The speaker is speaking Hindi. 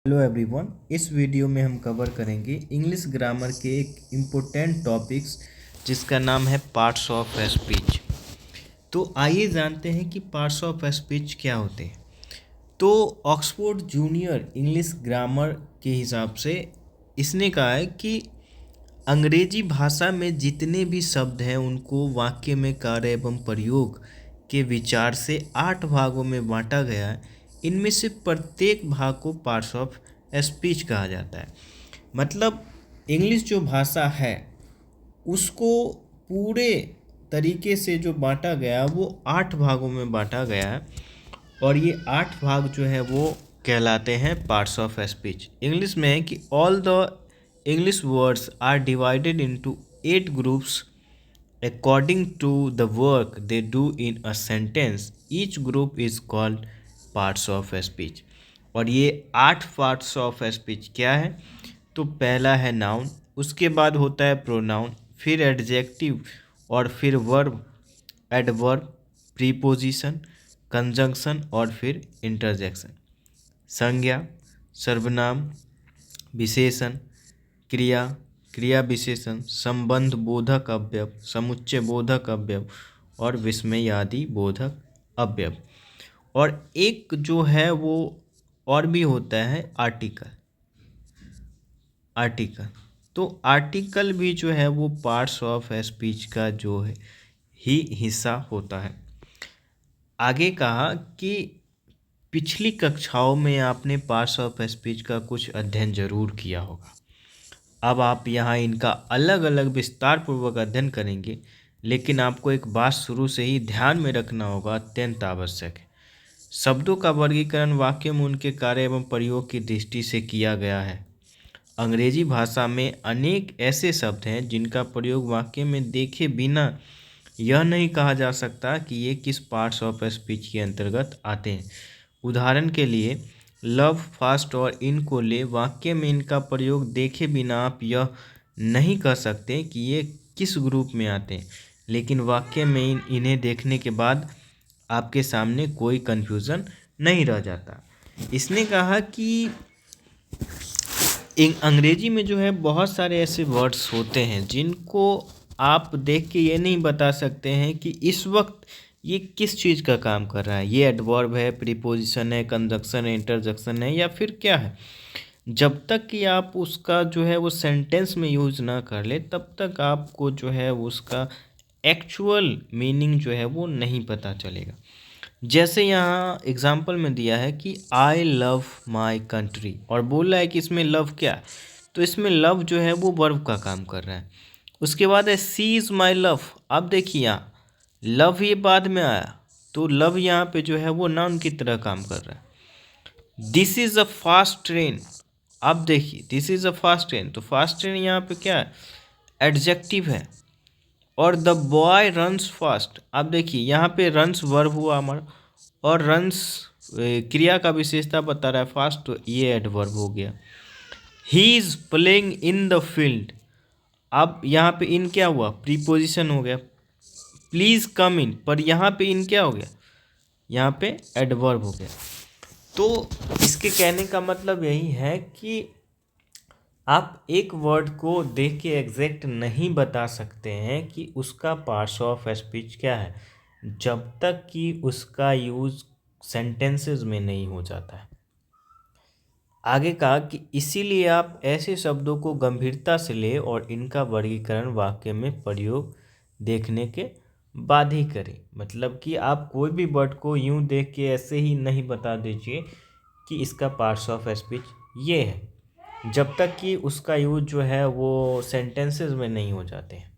Hello everyone. इस वीडियो में हम कवर करेंगे इंग्लिश ग्रामर के एक इम्पोर्टेंट टॉपिक्स जिसका नाम है पार्ट्स ऑफ स्पीच। तो आइए जानते हैं कि पार्ट्स ऑफ स्पीच क्या होते हैं। तो ऑक्सफोर्ड जूनियर इंग्लिश ग्रामर के हिसाब से इसने कहा है कि अंग्रेजी भाषा में जितने भी शब्द हैं उनको वाक्य में कार्य एवं प्रयोग के विचार से 8 भागों में बांटा गया है। इनमें से प्रत्येक भाग को पार्ट्स ऑफ स्पीच कहा जाता है। मतलब इंग्लिश जो भाषा है उसको पूरे तरीके से जो बांटा गया वो 8 भागों में बांटा गया है और ये 8 भाग जो है वो कहलाते हैं पार्ट्स ऑफ स्पीच। इंग्लिश में है कि all the English words are divided into 8 groups according to the work they do in a sentence. Each group is called parts of speech. और ये 8 पार्ट्स ऑफ स्पीच क्या है? तो पहला है नाउन, उसके बाद होता है प्रोनाउन, फिर एडजेक्टिव और फिर वर्ब, एडवर्ब, प्रीपोजिशन, कंजंक्शन और फिर इंटरजेक्शन। संज्ञा, सर्वनाम, विशेषण, क्रिया, क्रिया विशेषण, संबंध बोधक अव्यय, समुच्चय बोधक अव्यय और विस्मयादि बोधक अव्यय। और एक जो है वो और भी होता है आर्टिकल। तो आर्टिकल भी जो है वो पार्ट्स ऑफ स्पीच का जो है ही हिस्सा होता है। आगे कहा कि पिछली कक्षाओं में आपने पार्ट्स ऑफ स्पीच का कुछ अध्ययन जरूर किया होगा। अब आप यहाँ इनका अलग अलग विस्तार पूर्वक अध्ययन करेंगे, लेकिन आपको एक बात शुरू से ही ध्यान में रखना होगा, अत्यंत आवश्यक है। शब्दों का वर्गीकरण वाक्य में उनके कार्य एवं प्रयोग की दृष्टि से किया गया है। अंग्रेजी भाषा में अनेक ऐसे शब्द हैं जिनका प्रयोग वाक्य में देखे बिना यह नहीं कहा जा सकता कि ये किस पार्ट्स ऑफ स्पीच के अंतर्गत आते हैं। उदाहरण के लिए लव, फास्ट और इन को ले, वाक्य में इनका प्रयोग देखे बिना आप यह नहीं कह सकते कि ये किस ग्रुप में आते हैं, लेकिन वाक्य में इन्हें देखने के बाद आपके सामने कोई कन्फ्यूज़न नहीं रह जाता। इसने कहा कि अंग्रेजी में जो है बहुत सारे ऐसे वर्ड्स होते हैं जिनको आप देख के ये नहीं बता सकते हैं कि इस वक्त ये किस चीज़ का काम कर रहा है। ये एडवर्ब है, प्रीपोजिशन है, कंजंक्शन है, इंटरजेक्शन है या फिर क्या है। जब तक कि आप उसका जो है वो सेंटेंस में यूज़ ना कर ले तब तक आपको जो है उसका एक्चुअल मीनिंग जो है वो नहीं पता चलेगा। जैसे यहाँ एग्जाम्पल में दिया है कि आई लव माई कंट्री और बोला है कि इसमें लव क्या है, तो इसमें लव जो है वो वर्ब का काम कर रहा है। उसके बाद है सी इज़ माई लव। अब देखिए यहाँ लव ये बाद में आया, तो लव यहाँ पे जो है वो नाउन की तरह काम कर रहा है। This is a fast train. अब देखिए this is a fast train, तो फास्ट ट्रेन यहाँ पे क्या है, एडजेक्टिव है। और द बॉय रन्स फास्ट। अब देखिए यहाँ पे रन्स वर्ब हुआ हमारा और रन्स क्रिया का विशेषता बता रहा है फास्ट, तो ये एडवर्ब हो गया। He is playing in the field. अब यहाँ पे इन क्या हुआ, प्रीपोजिशन हो गया। प्लीज़ कम इन, पर यहाँ पे इन क्या हो गया, यहाँ पे एडवर्ब हो गया। तो इसके कहने का मतलब यही है कि आप एक वर्ड को देख के एग्जैक्ट नहीं बता सकते हैं कि उसका पार्ट्स ऑफ स्पीच क्या है जब तक कि उसका यूज़ सेंटेंसेस में नहीं हो जाता है। आगे कहा कि इसीलिए आप ऐसे शब्दों को गंभीरता से लें और इनका वर्गीकरण वाक्य में प्रयोग देखने के बाद ही करें। मतलब कि आप कोई भी वर्ड को यूं देख के ऐसे ही नहीं बता दीजिए कि इसका पार्ट्स ऑफ स्पीच ये है, जब तक कि उसका यूज जो है वो सेंटेंसेस में नहीं हो जाते हैं।